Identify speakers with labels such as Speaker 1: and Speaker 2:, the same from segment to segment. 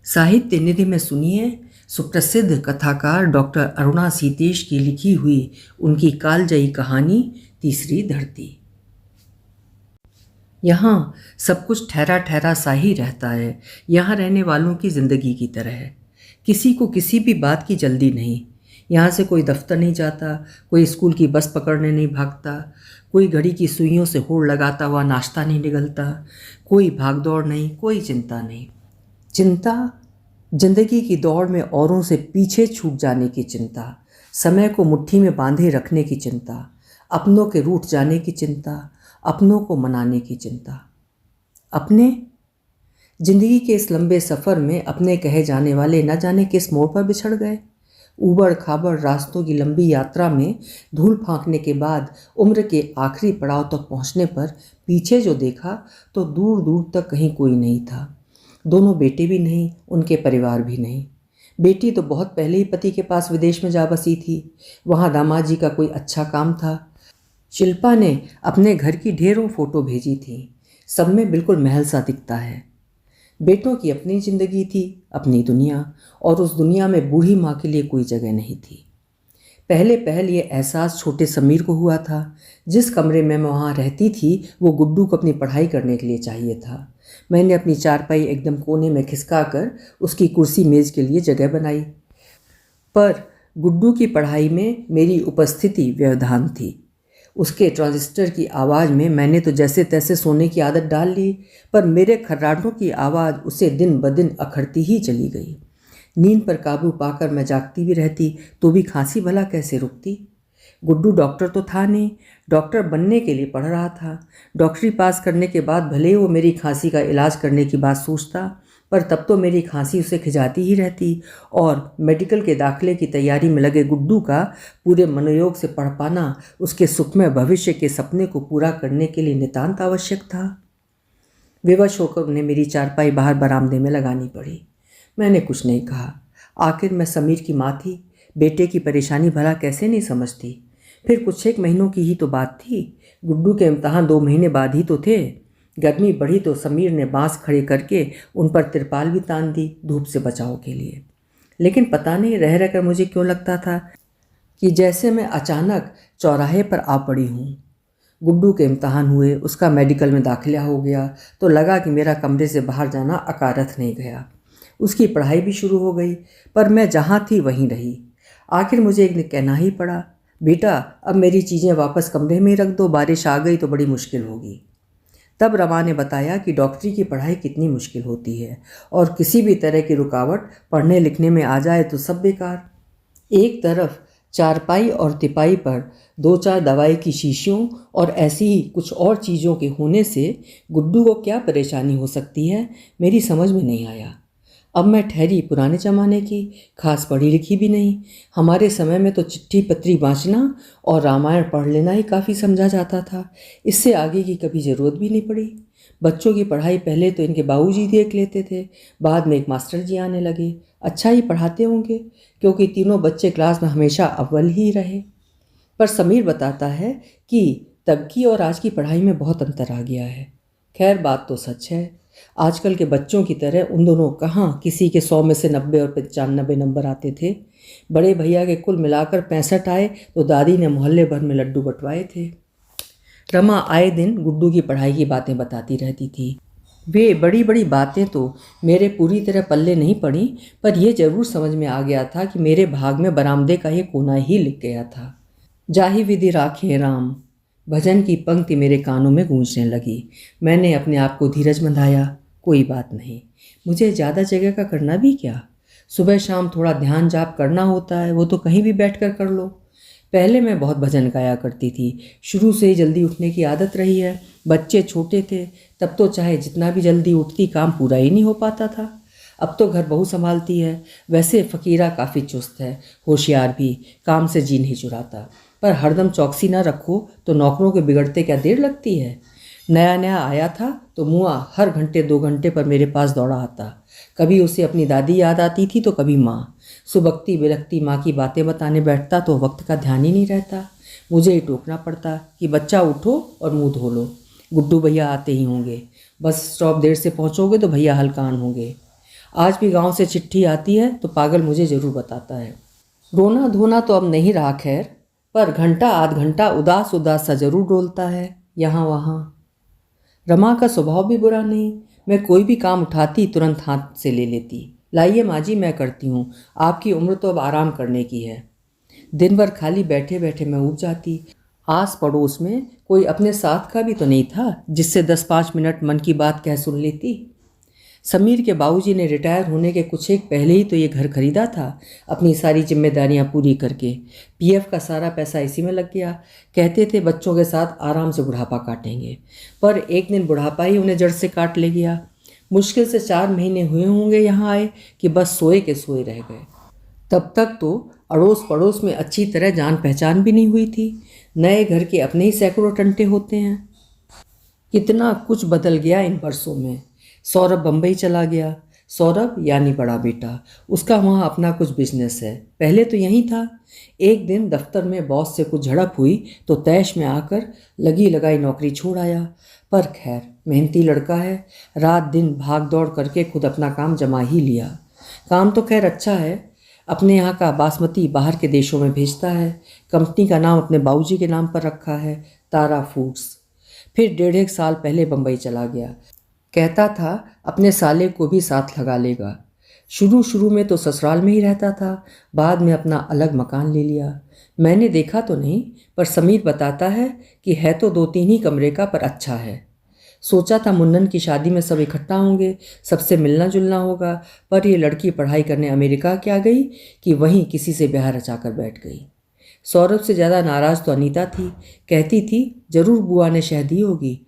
Speaker 1: साहित्य निधि में सुनिए सुप्रसिद्ध कथाकार डॉक्टर अरुणा सीतेश की लिखी हुई उनकी कालजयी कहानी तीसरी धरती। यहाँ सब कुछ ठहरा ठहरा सा ही रहता है। यहाँ रहने वालों की ज़िंदगी की तरह है। किसी को किसी भी बात की जल्दी नहीं। यहाँ से कोई दफ्तर नहीं जाता, कोई स्कूल की बस पकड़ने नहीं भागता, कोई घड़ी की सुइयों से होड़ लगाता हुआ नाश्ता नहीं निगलता, कोई भागदौड़ नहीं, कोई चिंता नहीं। चिंता जिंदगी की दौड़ में औरों से पीछे छूट जाने की चिंता, समय को मुट्ठी में बांधे रखने की चिंता, अपनों के रूठ जाने की चिंता, अपनों को मनाने की चिंता। अपने जिंदगी के इस लंबे सफ़र में अपने कहे जाने वाले न जाने किस मोड़ पर बिछड़ गए। ऊबड़ खाबड़ रास्तों की लंबी यात्रा में धूल फांकने के बाद उम्र के आखिरी पड़ाव तक पहुंचने पर पीछे जो देखा तो दूर दूर तक कहीं कोई नहीं था। दोनों बेटे भी नहीं, उनके परिवार भी नहीं। बेटी तो बहुत पहले ही पति के पास विदेश में जा बसी थी। वहाँ दामाद जी का कोई अच्छा काम था। शिल्पा ने अपने घर की ढेरों फोटो भेजी थी। सब में बिल्कुल महल सा दिखता है। बेटों की अपनी जिंदगी थी, अपनी दुनिया, और उस दुनिया में बूढ़ी माँ के लिए कोई जगह नहीं थी। पहले पहल ये एहसास छोटे समीर को हुआ था। जिस कमरे में मैं वहाँ रहती थी वो गुड्डू को अपनी पढ़ाई करने के लिए चाहिए था। मैंने अपनी चारपाई एकदम कोने में खिसका कर उसकी कुर्सी मेज़ के लिए जगह बनाई, पर गुड्डू की पढ़ाई में मेरी उपस्थिति व्यवधान थी। उसके ट्रांजिस्टर की आवाज़ में मैंने तो जैसे तैसे सोने की आदत डाल ली, पर मेरे खर्राटों की आवाज़ उसे दिन ब दिन अखरती ही चली गई। नींद पर काबू पाकर मैं जागती भी रहती तो भी खांसी भला कैसे रुकती। गुड्डू डॉक्टर तो था नहीं, डॉक्टर बनने के लिए पढ़ रहा था। डॉक्टरी पास करने के बाद भले ही वो मेरी खांसी का इलाज करने की बात सोचता, पर तब तो मेरी खांसी उसे खिंचाती ही रहती, और मेडिकल के दाखिले की तैयारी में लगे गुड्डू का पूरे मनोयोग से पढ़ पाना उसके सुखमय भविष्य के सपने को पूरा करने के लिए नितांत आवश्यक था। विवश होकर उन्हें मेरी चारपाई बाहर बरामदे में लगानी पड़ी। मैंने कुछ नहीं कहा। आखिर मैं समीर की माँ थी, बेटे की परेशानी भला कैसे नहीं समझती। फिर कुछ एक महीनों की ही तो बात थी। गुड्डू के इम्तहान 2 महीने बाद ही तो थे। गर्मी बढ़ी तो समीर ने बांस खड़े करके उन पर तिरपाल भी तान दी धूप से बचाव के लिए। लेकिन पता नहीं रह रहकर मुझे क्यों लगता था कि जैसे मैं अचानक चौराहे पर आ पड़ी हूँ। गुड्डू के इम्तहान हुए, उसका मेडिकल में दाखिला हो गया तो लगा कि मेरा कमरे से बाहर जाना अकारथ नहीं गया। उसकी पढ़ाई भी शुरू हो गई, पर मैं जहाँ थी वहीं रही। आखिर मुझे एक दिन कहना ही पड़ा, बेटा अब मेरी चीज़ें वापस कमरे में ही रख दो, बारिश आ गई तो बड़ी मुश्किल होगी। तब रमा ने बताया कि डॉक्टरी की पढ़ाई कितनी मुश्किल होती है, और किसी भी तरह की रुकावट पढ़ने लिखने में आ जाए तो सब बेकार। एक तरफ चारपाई और तिपाई पर 2-4 दवाई की शीशियों और ऐसी ही कुछ और चीज़ों के होने से गुड्डू को क्या परेशानी हो सकती है, मेरी समझ में नहीं आया। अब मैं ठहरी पुराने ज़माने की, खास पढ़ी लिखी भी नहीं। हमारे समय में तो चिट्ठी पत्री बाँचना और रामायण पढ़ लेना ही काफ़ी समझा जाता था। इससे आगे की कभी ज़रूरत भी नहीं पड़ी। बच्चों की पढ़ाई पहले तो इनके बाबूजी देख लेते थे, बाद में एक मास्टर जी आने लगे। अच्छा ही पढ़ाते होंगे, क्योंकि तीनों बच्चे क्लास में हमेशा अव्वल ही रहे। पर समीर बताता है कि तब की और आज की पढ़ाई में बहुत अंतर आ गया है। खैर बात तो सच है। आजकल के बच्चों की तरह उन दोनों कहाँ किसी के 100 में से 90 और 95 नंबर आते थे। बड़े भैया के कुल मिलाकर 65 आए तो दादी ने मोहल्ले भर में लड्डू बंटवाए थे। रमा आए दिन गुड्डू की पढ़ाई की बातें बताती रहती थी। वे बड़ी बड़ी बातें तो मेरे पूरी तरह पल्ले नहीं पड़ी, पर यह जरूर समझ में आ गया था कि मेरे भाग में बरामदे का ये कोना ही लिख गया था। जाहि विधि राखे राम, भजन की पंक्ति मेरे कानों में गूंजने लगी। मैंने अपने आप को धीरज बंधाया। कोई बात नहीं, मुझे ज़्यादा जगह का करना भी क्या। सुबह शाम थोड़ा ध्यान जाप करना होता है, वो तो कहीं भी बैठ कर कर लो। पहले मैं बहुत भजन गाया करती थी, शुरू से ही जल्दी उठने की आदत रही है। बच्चे छोटे थे तब तो चाहे जितना भी जल्दी उठती काम पूरा ही नहीं हो पाता था। अब तो घर बहू संभालती है। वैसे फ़कीरा काफ़ी चुस्त है, होशियार भी, काम से जी नहीं चुराता, पर हरदम चौकसी ना रखो तो नौकरों के बिगड़ते क्या देर लगती है। नया नया आया था तो मुआ हर घंटे 2 घंटे पर मेरे पास दौड़ा आता। कभी उसे अपनी दादी याद आती थी तो कभी माँ। सुबकती बिलकती माँ की बातें बताने बैठता तो वक्त का ध्यान ही नहीं रहता। मुझे ही टोकना पड़ता कि बच्चा उठो और मुँह धो लो, गुड्डू भैया आते ही होंगे, बस स्टॉप देर से पहुँचोगे तो भैया हल्कान होंगे। आज भी गांव से चिट्ठी आती है तो पागल मुझे ज़रूर बताता है। रोना धोना तो अब नहीं रहा खैर, पर घंटा आध घंटा उदास उदास सा जरूर डोलता है यहाँ वहाँ। रमा का स्वभाव भी बुरा नहीं, मैं कोई भी काम उठाती तुरंत हाथ से ले लेती। लाइए माँ जी मैं करती हूँ, आपकी उम्र तो अब आराम करने की है। दिन भर खाली बैठे बैठे मैं ऊब जाती। आस पड़ोस में कोई अपने साथ का भी तो नहीं था जिससे 10-5 मिनट मन की बात कह सुन लेती। समीर के बाबूजी ने रिटायर होने के कुछ एक पहले ही तो ये घर खरीदा था, अपनी सारी जिम्मेदारियां पूरी करके। पीएफ का सारा पैसा इसी में लग गया। कहते थे बच्चों के साथ आराम से बुढ़ापा काटेंगे, पर एक दिन बुढ़ापा ही उन्हें जड़ से काट ले गया। मुश्किल से 4 महीने हुए होंगे यहाँ आए कि बस सोए के सोए रह गए। तब तक तो अड़ोस पड़ोस में अच्छी तरह जान पहचान भी नहीं हुई थी। नए घर के अपने ही सैकड़ों टंटे होते हैं। कितना कुछ बदल गया इन वर्षों में। सौरभ बम्बई चला गया। सौरभ यानी बड़ा बेटा, उसका वहाँ अपना कुछ बिजनेस है, पहले तो यहीं था। एक दिन दफ्तर में बॉस से कुछ झड़प हुई तो तैश में आकर लगी लगाई नौकरी छोड़ आया। पर खैर मेहनती लड़का है, रात दिन भाग दौड़ करके खुद अपना काम जमा ही लिया। काम तो खैर अच्छा है, अपने यहाँ का बासमती बाहर के देशों में भेजता है। कंपनी का नाम अपने बाबूजी के नाम पर रखा है, तारा फूड्स। फिर 1.5 साल पहले बम्बई चला गया। कहता था अपने साले को भी साथ लगा लेगा। शुरू शुरू में तो ससुराल में ही रहता था, बाद में अपना अलग मकान ले लिया। मैंने देखा तो नहीं, पर समीर बताता है कि है तो 2-3 ही कमरे का, पर अच्छा है। सोचा था मुन्नन की शादी में सब इकट्ठा होंगे, सबसे मिलना जुलना होगा, पर ये लड़की पढ़ाई करने अमेरिका क्या गई कि वहीं किसी से ब्याह रचाकर बैठ गई। सौरभ से ज़्यादा नाराज़ तो अनीता थी। कहती थी ज़रूर बुआ ने शह दी होगी।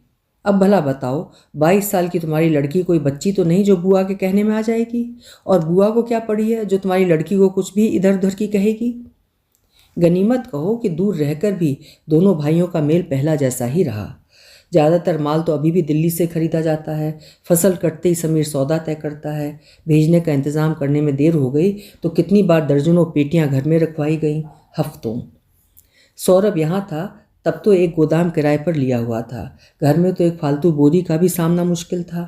Speaker 1: अब भला बताओ, 22 साल की तुम्हारी लड़की कोई बच्ची तो नहीं जो बुआ के कहने में आ जाएगी। और बुआ को क्या पड़ी है जो तुम्हारी लड़की को कुछ भी इधर उधर की कहेगी। गनीमत कहो कि दूर रहकर भी दोनों भाइयों का मेल पहला जैसा ही रहा। ज़्यादातर माल तो अभी भी दिल्ली से खरीदा जाता है। फसल कटते ही समीर सौदा तय करता है। भेजने का इंतज़ाम करने में देर हो गई तो कितनी बार दर्जनों पेटियां घर में रखवाई गईं, हफ्तों। सौरभ यहाँ था तब तो एक गोदाम किराए पर लिया हुआ था। घर में तो एक फालतू बोरी का भी सामना मुश्किल था।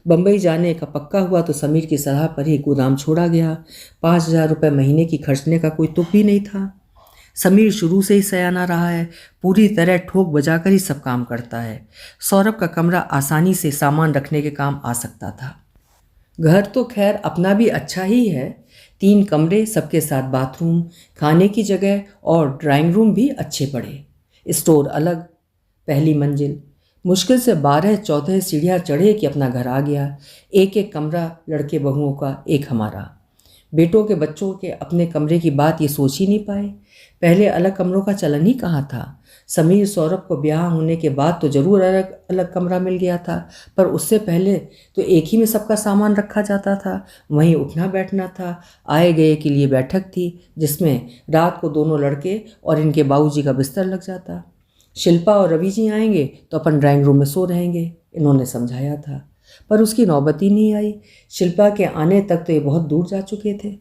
Speaker 1: बम्बई जाने का पक्का हुआ तो समीर की सलाह पर ही गोदाम छोड़ा गया। 5,000 रुपये महीने की खर्चने का कोई तुक भी नहीं था। समीर शुरू से ही सयाना रहा है, पूरी तरह ठोक बजाकर ही सब काम करता है। सौरभ का कमरा आसानी से सामान रखने के काम आ सकता था। घर तो खैर अपना भी अच्छा ही है, 3 कमरे, सबके साथ बाथरूम, खाने की जगह और ड्राइंग रूम भी अच्छे पड़े। स्टोर अलग, पहली मंजिल। मुश्किल से 12-14 सीढ़ियाँ चढ़े कि अपना घर आ गया। एक एक कमरा लड़के बहुओं का, एक हमारा। बेटों के बच्चों के अपने कमरे की बात ये सोच ही नहीं पाए। पहले अलग कमरों का चलन ही कहाँ था। समीर सौरभ को ब्याह होने के बाद तो ज़रूर अलग अलग कमरा मिल गया था, पर उससे पहले तो एक ही में सबका सामान रखा जाता था। वहीं उठना बैठना था। आए गए के लिए बैठक थी जिसमें रात को दोनों लड़के और इनके बाबूजी का बिस्तर लग जाता। शिल्पा और रवि जी आएंगे तो अपन ड्राइंग रूम में सो रहेंगे, इन्होंने समझाया था, पर उसकी नौबत ही नहीं आई। शिल्पा के आने तक तो ये बहुत दूर जा चुके थे।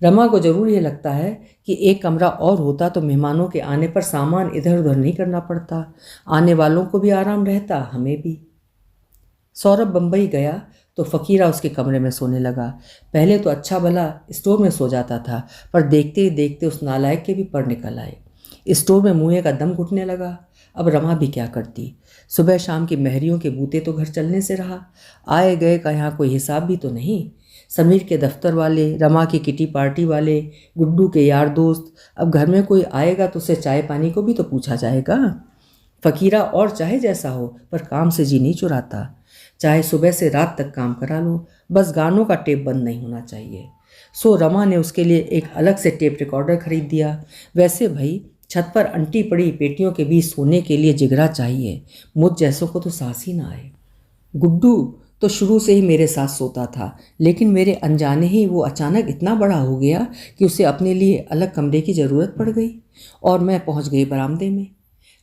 Speaker 1: रमा को जरूर ये लगता है कि एक कमरा और होता तो मेहमानों के आने पर सामान इधर उधर नहीं करना पड़ता, आने वालों को भी आराम रहता, हमें भी। सौरभ बम्बई गया तो फ़कीरा उसके कमरे में सोने लगा। पहले तो अच्छा भला स्टोर में सो जाता था, पर देखते ही देखते उस नालायक के भी पर निकल आए। स्टोर में मुँह का दम घुटने लगा। अब रमा भी क्या करती। सुबह शाम की महरियों के बूते तो घर चलने से रहा, आए गए का यहाँ कोई हिसाब भी तो नहीं। समीर के दफ्तर वाले, रमा की किटी पार्टी वाले, गुड्डू के यार दोस्त, अब घर में कोई आएगा तो उसे चाय पानी को भी तो पूछा जाएगा। फ़कीरा और चाहे जैसा हो, पर काम से जी नहीं चुराता। चाहे सुबह से रात तक काम करा लो, बस गानों का टेप बंद नहीं होना चाहिए। सो रमा ने उसके लिए एक अलग से टेप रिकॉर्डर खरीद दिया। वैसे भाई छत पर अंटी पड़ी पेटियों के बीच सोने के लिए जिगरा चाहिए, मुझ जैसों को तो सांस ही ना आए। गुड्डू तो शुरू से ही मेरे साथ सोता था, लेकिन मेरे अनजाने ही वो अचानक इतना बड़ा हो गया कि उसे अपने लिए अलग कमरे की ज़रूरत पड़ गई और मैं पहुंच गई बरामदे में।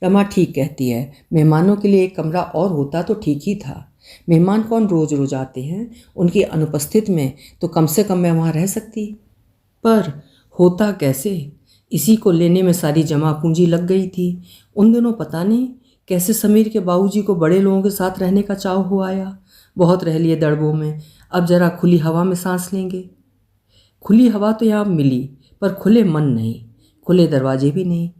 Speaker 1: रमा ठीक कहती है, मेहमानों के लिए एक कमरा और होता तो ठीक ही था। मेहमान कौन रोज़ रोज़ आते हैं, उनकी अनुपस्थिति में तो कम से कम मैं वहाँ रह सकती, पर होता कैसे। इसी को लेने में सारी जमा पूंजी लग गई थी। उन दिनों पता नहीं कैसे समीर के बाबूजी को बड़े लोगों के साथ रहने का चाव हो आया। बहुत रह लिए दड़बों में, अब जरा खुली हवा में सांस लेंगे। खुली हवा तो यहाँ मिली, पर खुले मन नहीं, खुले दरवाजे भी नहीं।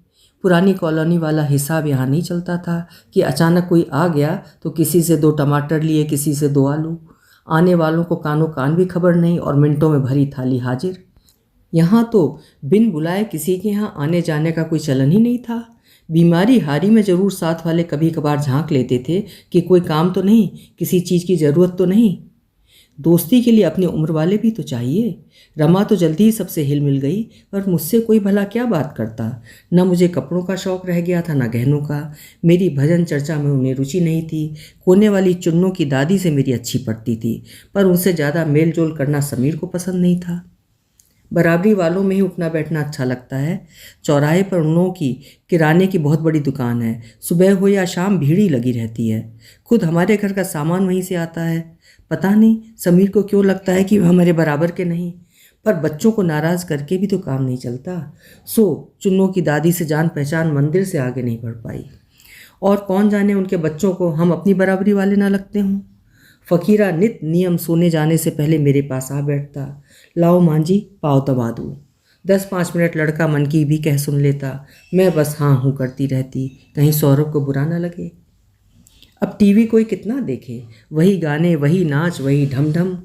Speaker 1: पुरानी कॉलोनी वाला हिसाब यहाँ नहीं चलता था कि अचानक कोई आ गया तो किसी से 2 टमाटर लिए, किसी से 2 आलू। आने वालों को कानों कान भी खबर नहीं और मिनटों में भरी थाली हाजिर। यहाँ तो बिन बुलाए किसी के यहाँ आने जाने का कोई चलन ही नहीं था। बीमारी हारी में ज़रूर साथ वाले कभी कभार झांक लेते थे कि कोई काम तो नहीं, किसी चीज़ की ज़रूरत तो नहीं। दोस्ती के लिए अपनी उम्र वाले भी तो चाहिए। रमा तो जल्दी ही सबसे हिल मिल गई, पर मुझसे कोई भला क्या बात करता। न मुझे कपड़ों का शौक़ रह गया था, न गहनों का। मेरी भजन चर्चा में उन्हें रुचि नहीं थी। कोने वाली चुन्नों की दादी से मेरी अच्छी पड़ती थी, पर उनसे ज़्यादा मेल जोल करना समीर को पसंद नहीं था। बराबरी वालों में ही उठना बैठना अच्छा लगता है। चौराहे पर उन लोगों की किराने की बहुत बड़ी दुकान है। सुबह हो या शाम भीड़ ही लगी रहती है। खुद हमारे घर का सामान वहीं से आता है। पता नहीं समीर को क्यों लगता है कि वह हमारे बराबर के नहीं, पर बच्चों को नाराज़ करके भी तो काम नहीं चलता। सो चुन्नों की दादी से जान पहचान मंदिर से आगे नहीं बढ़ पाई, और कौन जाने उनके बच्चों को हम अपनी बराबरी वाले ना लगते हों। फ़कीरा नित नियम सोने जाने से पहले मेरे पास आ बैठता। लाओ मांझी, पाव दबा दूँ। 10-5 मिनट लड़का मन की भी कह सुन लेता। मैं बस हाँ हूँ करती रहती, कहीं सौरभ को बुरा ना लगे। अब टीवी कोई कितना देखे, वही गाने, वही नाच, वही ढम ढम।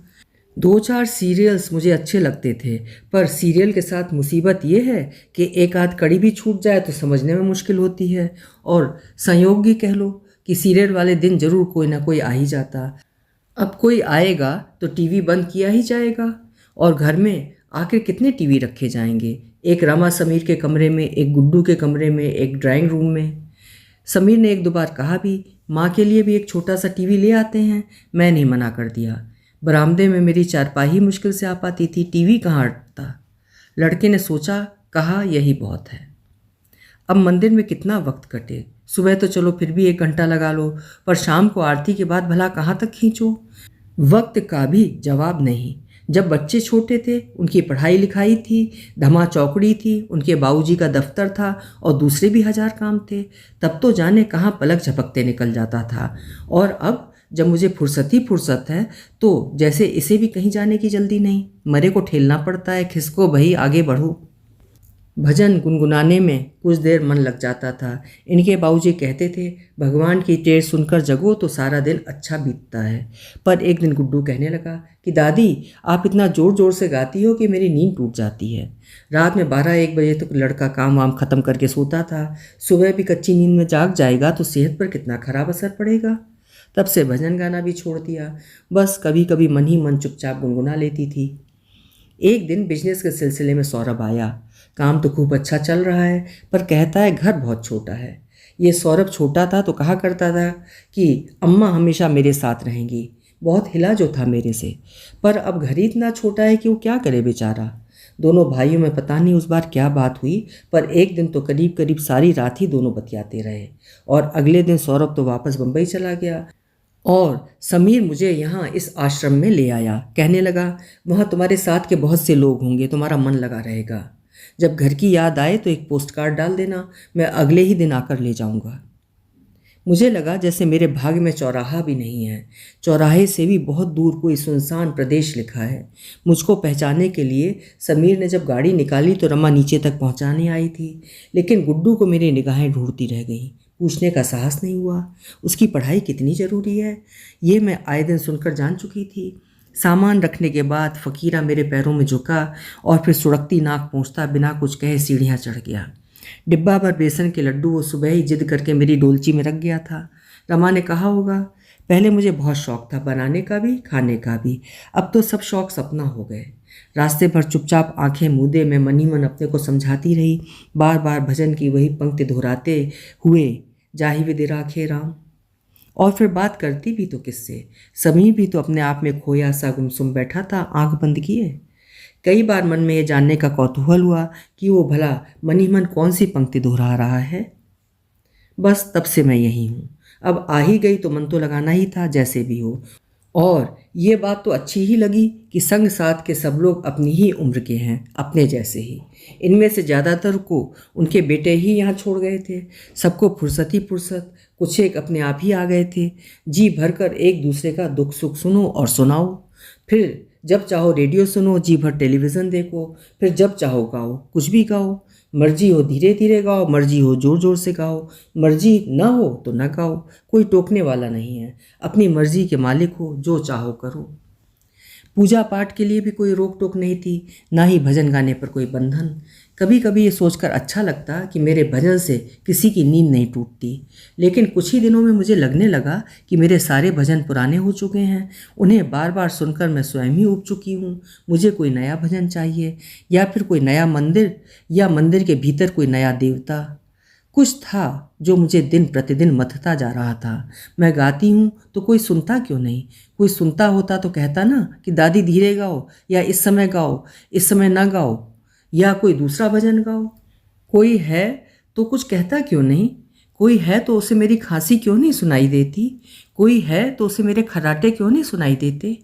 Speaker 1: 2-4 सीरियल्स मुझे अच्छे लगते थे, पर सीरियल के साथ मुसीबत ये है कि एक आध कड़ी भी छूट जाए तो समझने में मुश्किल होती है। और संयोग ही कह लो कि सीरियल वाले दिन ज़रूर कोई ना कोई आ ही जाता। अब कोई आएगा तो टीवी बंद किया ही जाएगा, और घर में आखिर कितने टीवी रखे जाएंगे। एक रमा समीर के कमरे में, एक गुड्डू के कमरे में, एक ड्राइंग रूम में। समीर ने 1-2 बार कहा भी, माँ के लिए भी एक छोटा सा टीवी ले आते हैं। मैं नहीं मना कर दिया। बरामदे में मेरी चारपाई मुश्किल से आ पाती थी, टीवी कहाँ अटता। लड़के ने सोचा, कहा यही बहुत है। अब मंदिर में कितना वक्त कटे। सुबह तो चलो फिर भी 1 घंटा लगा लो, पर शाम को आरती के बाद भला कहाँ तक खींचो। वक्त का भी जवाब नहीं। जब बच्चे छोटे थे उनकी पढ़ाई लिखाई थी, धमा चौकड़ी थी, उनके बाबूजी का दफ्तर था और दूसरे भी 1000 काम थे। तब तो जाने कहाँ पलक झपकते निकल जाता था। और अब जब मुझे फुर्सत ही फुर्सत है तो जैसे इसे भी कहीं जाने की जल्दी नहीं। मरे को ठेलना पड़ता है, खिसको भई आगे बढ़ो। भजन गुनगुनाने में कुछ देर मन लग जाता था। इनके बाबूजी कहते थे, भगवान की टेर सुनकर जगो तो सारा दिन अच्छा बीतता है। पर एक दिन गुड्डू कहने लगा कि दादी आप इतना ज़ोर ज़ोर से गाती हो कि मेरी नींद टूट जाती है। रात में 12-1 बजे तक लड़का काम वाम ख़त्म करके सोता था। सुबह भी कच्ची नींद में जाग जाएगा तो सेहत पर कितना ख़राब असर पड़ेगा। तब से भजन गाना भी छोड़ दिया। बस कभी कभी मन ही मन चुपचाप गुनगुना लेती थी। एक दिन बिजनेस के सिलसिले में सौरभ आया। काम तो खूब अच्छा चल रहा है, पर कहता है घर बहुत छोटा है। ये सौरभ छोटा था तो कहा करता था कि अम्मा हमेशा मेरे साथ रहेंगी। बहुत हिला जो था मेरे से, पर अब घर ही इतना छोटा है कि वो क्या करे बेचारा। दोनों भाइयों में पता नहीं उस बार क्या बात हुई, पर एक दिन तो करीब करीब सारी रात ही दोनों बतियाते रहे। और अगले दिन सौरभ तो वापस बम्बई चला गया और समीर मुझे यहाँ इस आश्रम में ले आया। कहने लगा, वहाँ तुम्हारे साथ के बहुत से लोग होंगे, तुम्हारा मन लगा रहेगा। जब घर की याद आए तो एक पोस्ट कार्ड डाल देना, मैं अगले ही दिन आकर ले जाऊँगा। मुझे लगा जैसे मेरे भाग्य में चौराहा भी नहीं है। चौराहे से भी बहुत दूर कोई सुनसान प्रदेश लिखा है। मुझको पहचानने के लिए समीर ने जब गाड़ी निकाली तो रमा नीचे तक पहुंचाने आई थी, लेकिन गुड्डू को मेरी निगाहें ढूंढती रह गईं। पूछने का साहस नहीं हुआ। उसकी पढ़ाई कितनी ज़रूरी है ये मैं आए दिन सुनकर जान चुकी थी। सामान रखने के बाद फ़कीरा मेरे पैरों में झुका और फिर सुड़कती नाक पहुँचता बिना कुछ कहे सीढ़ियाँ चढ़ गया। डिब्बा भर बेसन के लड्डू वो सुबह ही जिद करके मेरी डोलची में रख गया था। रमा ने कहा होगा, पहले मुझे बहुत शौक़ था बनाने का भी खाने का भी, अब तो सब शौक़ सपना हो गए। रास्ते भर चुपचाप आंखें मूंदे मैं मन ही मन अपने को समझाती रही, बार बार भजन की वही पंक्ति दोहराते हुए, जाहि विधि राखे राम। और फिर बात करती भी तो किससे। समीर भी तो अपने आप में खोया सा गुमसुम बैठा था, आंख बंद किए। कई बार मन में ये जानने का कौतूहल हुआ कि वो भला मन ही मन कौन सी पंक्ति दोहरा रहा है। बस तब से मैं यही हूँ। अब आ ही गई तो मन तो लगाना ही था जैसे भी हो। और ये बात तो अच्छी ही लगी कि संग साथ के सब लोग अपनी ही उम्र के हैं, अपने जैसे ही। इनमें से ज़्यादातर को उनके बेटे ही यहाँ छोड़ गए थे। सबको फुर्सत ही फुर्सत, कुछ एक अपने आप ही आ गए थे। जी भरकर एक दूसरे का दुख सुख सुनो और सुनाओ। फिर जब चाहो रेडियो सुनो, जी भर टेलीविज़न देखो, फिर जब चाहो गाओ, कुछ भी गाओ। मर्जी हो धीरे धीरे गाओ, मर्जी हो ज़ोर ज़ोर से गाओ, मर्जी ना हो तो ना गाओ। कोई टोकने वाला नहीं है, अपनी मर्जी के मालिक हो, जो चाहो करो। पूजा पाठ के लिए भी कोई रोक टोक नहीं थी, ना ही भजन गाने पर कोई बंधन। कभी कभी ये सोचकर अच्छा लगता कि मेरे भजन से किसी की नींद नहीं टूटती, लेकिन कुछ ही दिनों में मुझे लगने लगा कि मेरे सारे भजन पुराने हो चुके हैं। उन्हें बार बार सुनकर मैं स्वयं ही ऊब चुकी हूँ। मुझे कोई नया भजन चाहिए, या फिर कोई नया मंदिर, या मंदिर के भीतर कोई नया देवता। कुछ था जो मुझे दिन प्रतिदिन मथता जा रहा था। मैं गाती हूँ तो कोई सुनता क्यों नहीं? कोई सुनता होता तो कहता ना कि दादी धीरे गाओ, या इस समय गाओ, इस समय ना गाओ, या कोई दूसरा भजन गाओ। कोई है तो कुछ कहता क्यों नहीं? कोई है तो उसे मेरी खांसी क्यों नहीं सुनाई देती? कोई है तो उसे मेरे खर्राटे क्यों नहीं सुनाई देते?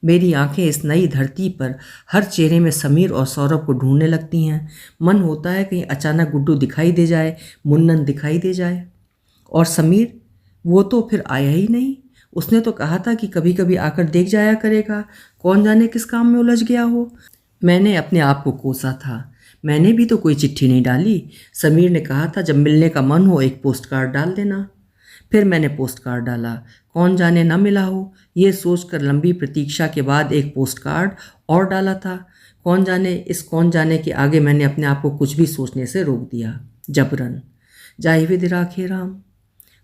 Speaker 1: मेरी आंखें इस नई धरती पर हर चेहरे में समीर और सौरभ को ढूंढने लगती हैं। मन होता है कहीं अचानक गुड्डू दिखाई दे जाए, मुन्नन दिखाई दे जाए। और समीर, वो तो फिर आया ही नहीं। उसने तो कहा था कि कभी कभी आकर देख जाया करेगा, कौन जाने किस काम में उलझ गया हो। मैंने अपने आप को कोसा था। मैंने भी तो कोई चिट्ठी नहीं डाली। समीर ने कहा था जब मिलने का मन हो एक पोस्ट कार्ड डाल देना। फिर मैंने पोस्ट कार्ड डाला, कौन जाने न मिला हो। ये सोचकर लंबी प्रतीक्षा के बाद एक पोस्ट कार्ड और डाला था। कौन जाने के आगे मैंने अपने आप को कुछ भी सोचने से रोक दिया। जबरन जाहि विधि राखे राम।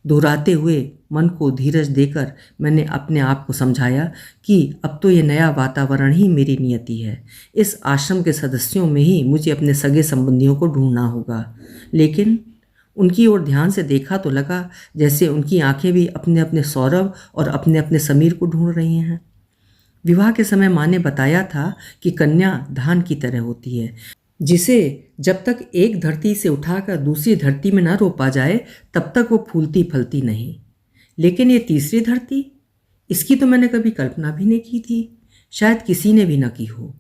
Speaker 1: दोहराते हुए मन को धीरज देकर मैंने अपने आप को समझाया कि अब तो ये नया वातावरण ही मेरी नियति है। इस आश्रम के सदस्यों में ही मुझे अपने सगे संबंधियों को ढूंढना होगा। लेकिन उनकी ओर ध्यान से देखा तो लगा जैसे उनकी आंखें भी अपने अपने सौरभ और अपने अपने समीर को ढूंढ रही हैं। विवाह के समय माँ ने बताया था कि कन्या धान की तरह होती है, जिसे जब तक एक धरती से उठाकर दूसरी धरती में न रोपा जाए तब तक वो फूलती फलती नहीं। लेकिन ये तीसरी धरती, इसकी तो मैंने कभी कल्पना भी नहीं की थी, शायद किसी ने भी न की हो।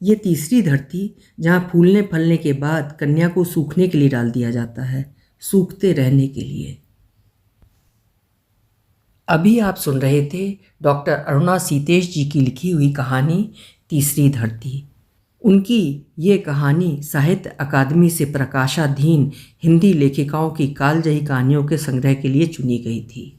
Speaker 1: ये तीसरी धरती जहाँ फूलने फलने के बाद कन्या को सूखने के लिए डाल दिया जाता है, सूखते रहने के लिए। अभी आप सुन रहे थे डॉक्टर अरुणा सीतेश जी की लिखी हुई कहानी तीसरी धरती। उनकी ये कहानी साहित्य अकादमी से प्रकाशाधीन हिंदी लेखिकाओं की कालजयी कहानियों के संग्रह के लिए चुनी गई थी।